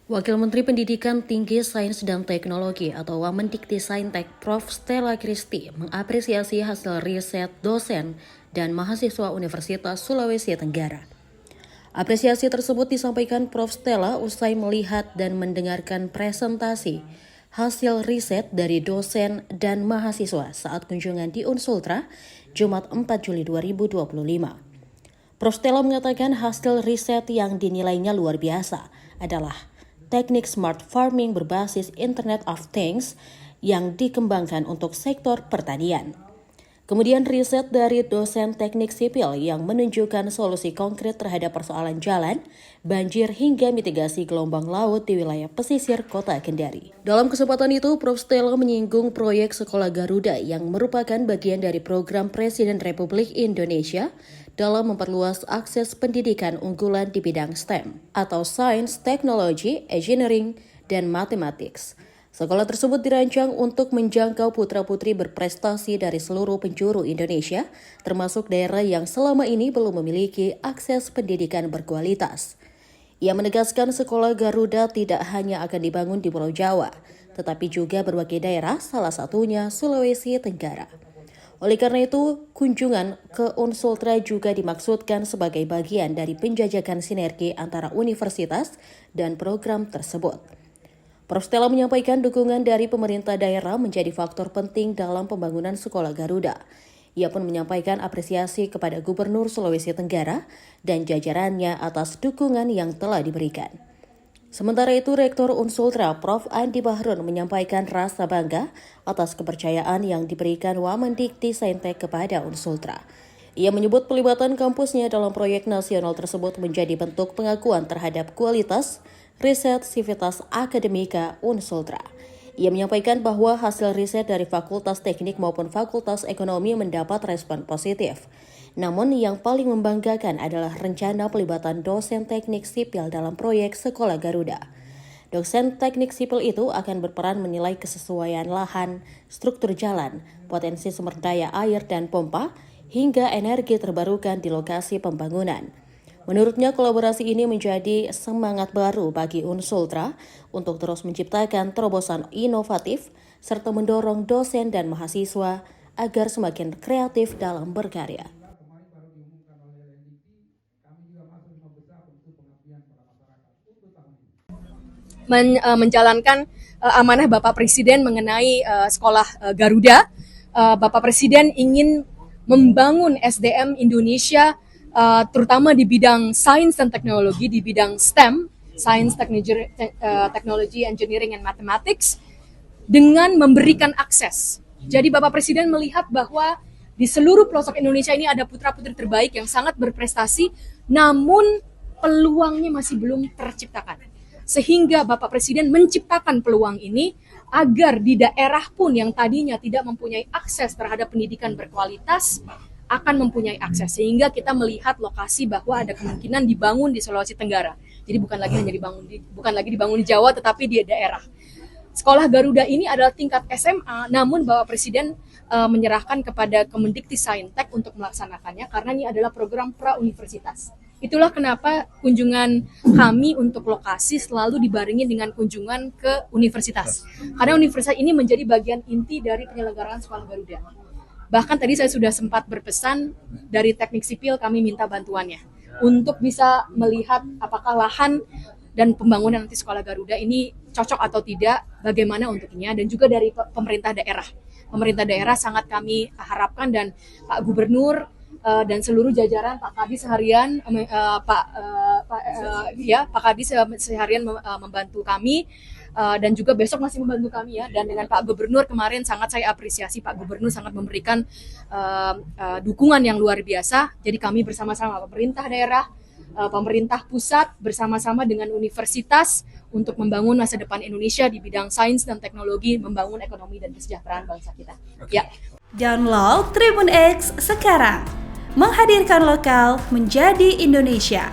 Wakil Menteri Pendidikan Tinggi Sains dan Teknologi atau Wamendikti-Saintek Prof. Stella Christy mengapresiasi hasil riset dosen dan mahasiswa Universitas Sulawesi Tenggara. Apresiasi tersebut disampaikan Prof. Stella usai melihat dan mendengarkan presentasi hasil riset dari dosen dan mahasiswa saat kunjungan di Unsultra, Jumat 4 Juli 2025. Prof. Stella mengatakan hasil riset yang dinilainya luar biasa adalah teknik smart farming berbasis Internet of Things yang dikembangkan untuk sektor pertanian. Kemudian riset dari dosen teknik sipil yang menunjukkan solusi konkret terhadap persoalan jalan, banjir hingga mitigasi gelombang laut di wilayah pesisir kota Kendari. Dalam kesempatan itu, Prof. Stella menyinggung proyek Sekolah Garuda yang merupakan bagian dari program Presiden Republik Indonesia dalam memperluas akses pendidikan unggulan di bidang STEM atau Science, Technology, Engineering, dan Mathematics. Sekolah tersebut dirancang untuk menjangkau putra-putri berprestasi dari seluruh penjuru Indonesia, termasuk daerah yang selama ini belum memiliki akses pendidikan berkualitas. Ia menegaskan sekolah Garuda tidak hanya akan dibangun di Pulau Jawa, tetapi juga berbagai daerah, salah satunya Sulawesi Tenggara. Oleh karena itu, kunjungan ke Unsultra juga dimaksudkan sebagai bagian dari penjajakan sinergi antara universitas dan program tersebut. Prof. Stella menyampaikan dukungan dari pemerintah daerah menjadi faktor penting dalam pembangunan Sekolah Garuda. Ia pun menyampaikan apresiasi kepada Gubernur Sulawesi Tenggara dan jajarannya atas dukungan yang telah diberikan. Sementara itu, Rektor Unsultra Prof. Andi Bahrun menyampaikan rasa bangga atas kepercayaan yang diberikan Wamendikti-Saintek kepada Unsultra. Ia menyebut pelibatan kampusnya dalam proyek nasional tersebut menjadi bentuk pengakuan terhadap kualitas riset sivitas akademika Unsultra. Ia menyampaikan bahwa hasil riset dari Fakultas Teknik maupun Fakultas Ekonomi mendapat respon positif. Namun yang paling membanggakan adalah rencana pelibatan dosen teknik sipil dalam proyek Sekolah Garuda. Dosen teknik sipil itu akan berperan menilai kesesuaian lahan, struktur jalan, potensi sumber daya air dan pompa, hingga energi terbarukan di lokasi pembangunan. Menurutnya, kolaborasi ini menjadi semangat baru bagi Unsultra untuk terus menciptakan terobosan inovatif serta mendorong dosen dan mahasiswa agar semakin kreatif dalam berkarya. Menjalankan amanah Bapak Presiden mengenai sekolah Garuda. Bapak Presiden ingin membangun SDM Indonesia terutama di bidang sains dan teknologi, di bidang STEM, Science, Technology, Engineering, and Mathematics, dengan memberikan akses. Jadi Bapak Presiden melihat bahwa di seluruh pelosok Indonesia ini ada putra-putri terbaik yang sangat berprestasi, namun peluangnya masih belum terciptakan. Sehingga Bapak Presiden menciptakan peluang ini agar di daerah pun yang tadinya tidak mempunyai akses terhadap pendidikan berkualitas, akan mempunyai akses, sehingga kita melihat lokasi bahwa ada kemungkinan dibangun di Sulawesi Tenggara. Jadi bukan lagi dibangun di Jawa, tetapi di daerah. Sekolah Garuda ini adalah tingkat SMA, namun Bapak Presiden menyerahkan kepada Kemendikti-Saintek untuk melaksanakannya karena ini adalah program pra-universitas. Itulah kenapa kunjungan kami untuk lokasi selalu dibarengi dengan kunjungan ke universitas. Karena universitas ini menjadi bagian inti dari penyelenggaraan Sekolah Garuda. Bahkan tadi saya sudah sempat berpesan dari teknik sipil kami minta bantuannya untuk bisa melihat apakah lahan dan pembangunan nanti Sekolah Garuda ini cocok atau tidak, bagaimana untuknya, dan juga dari pemerintah daerah. Pemerintah daerah sangat kami harapkan dan Pak Gubernur dan seluruh jajaran Pak Kadis seharian Pak Kadis seharian membantu kami. Dan juga besok masih membantu kami ya, dan dengan Pak Gubernur kemarin sangat saya apresiasi, Pak Gubernur sangat memberikan dukungan yang luar biasa. Jadi kami bersama-sama pemerintah daerah, pemerintah pusat bersama-sama dengan universitas untuk membangun masa depan Indonesia di bidang sains dan teknologi, membangun ekonomi dan kesejahteraan bangsa kita. Ya. Download Tribun X sekarang, menghadirkan lokal menjadi Indonesia.